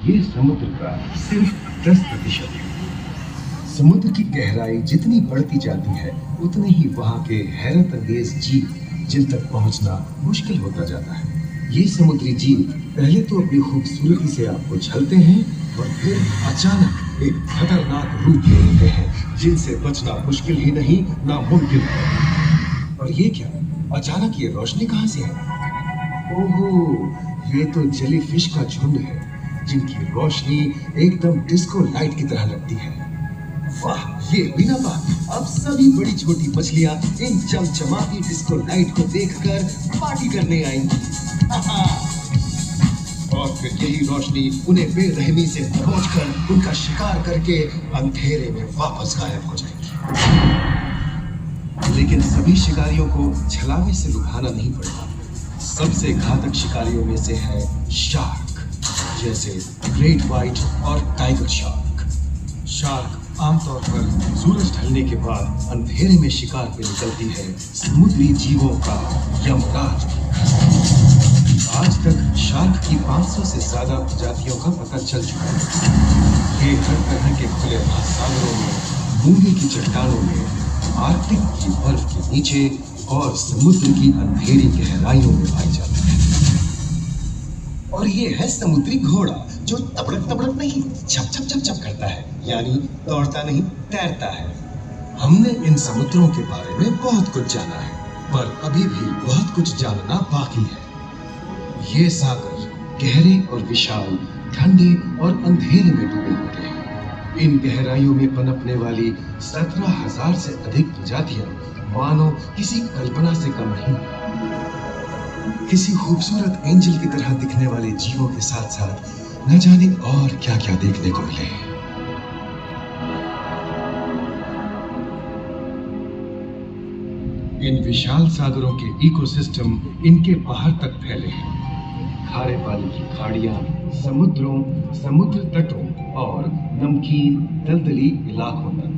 ये समुद्र का सिर्फ 10% है। समुद्र की गहराई जितनी बढ़ती जाती है उतने ही वहां के हैरत अंगेज जीव जिन तक पहुंचना मुश्किल होता जाता है। ये समुद्री जीव पहले तो अपनी खूबसूरती से आपको छलते हैं और फिर अचानक एक खतरनाक रूप ले लेते हैं जिनसे बचना मुश्किल ही नहीं नामुमकिन है। और ये क्या, अचानक ये रोशनी कहां से है? ओहो, ये तो जेलीफिश का झुंड है जिनकी रोशनी एकदम डिस्को लाइट की तरह लगती है। वाह, ये बिना बात अब सभी बड़ी छोटी मछलियां इन चमचमाती डिस्को लाइट को देखकर पार्टी करने आएंगी। और फिर यही रोशनी उन्हें बेरहमी से दबोचकर उनका शिकार करके अंधेरे में वापस गायब हो जाएगी। लेकिन सभी शिकारियों को छलावे से लुभाना नहीं पड़ता। सबसे घातक शिकारियों में से है शार्क, जैसे ग्रेट व्हाइट और टाइगर शार्क। शार्क आमतौर पर सूरज ढलने के बाद अंधेरे में शिकार पे निकलती है समुद्री जीवों का यमराज। आज तक शार्क की 500 से ज्यादा प्रजातियों का पता चल चुका है। ये हर तरह के खुले महासागरों में, मूंगे की चट्टानों में, आर्कटिक की बर्फ के नीचे और समुद्र की अंधेरी गहराइयों में पाई जाती है। और ये है समुद्री घोड़ा जो तबड़क तबड़क नहीं, छप छप छप छप करता है, यानी दौड़ता नहीं तैरता है। हमने इन समुद्रों के बारे में बहुत कुछ जाना है, पर अभी भी बहुत कुछ जानना बाकी है। ये सागर गहरे और विशाल, ठंडे और अंधेरे में डूबे होते हैं। इन गहराइयों में पनपने वाली 17,000 से अधिक प्रजातियां मानो किसी कल्पना से कम नहीं। किसी खूबसूरत एंजल की तरह दिखने वाले जीवों के साथ साथ न जाने और क्या क्या देखने को मिले। इन विशाल सागरों के इकोसिस्टम इनके बाहर तक फैले हैं। खारे पानी की खाड़ियां, समुद्रों, समुद्र तटों और नमकीन दलदली इलाकों तक।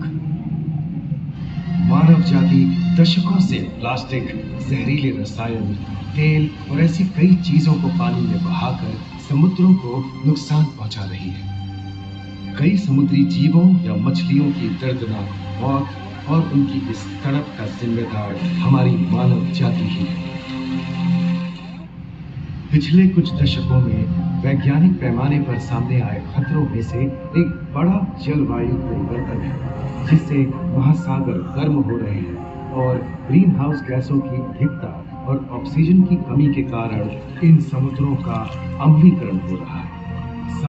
मानव जाति दशकों से प्लास्टिक, जहरीले रसायन, तेल और ऐसी कई चीजों को पानी में बहाकर समुद्रों को नुकसान पहुंचा रही है। कई समुद्री जीवों या मछलियों की दर्दनाक मौत और उनकी इस तड़प का जिम्मेदार हमारी मानव जाति ही है। पिछले कुछ दशकों में वैज्ञानिक पैमाने पर सामने आए खतरों में से एक बड़ा जलवायु परिवर्तन है, जिससे महासागर गर्म हो रहे हैं और ग्रीन हाउस गैसों की अधिकता और ऑक्सीजन की कमी के कारण इन समुद्रों का अम्लीकरण हो रहा है।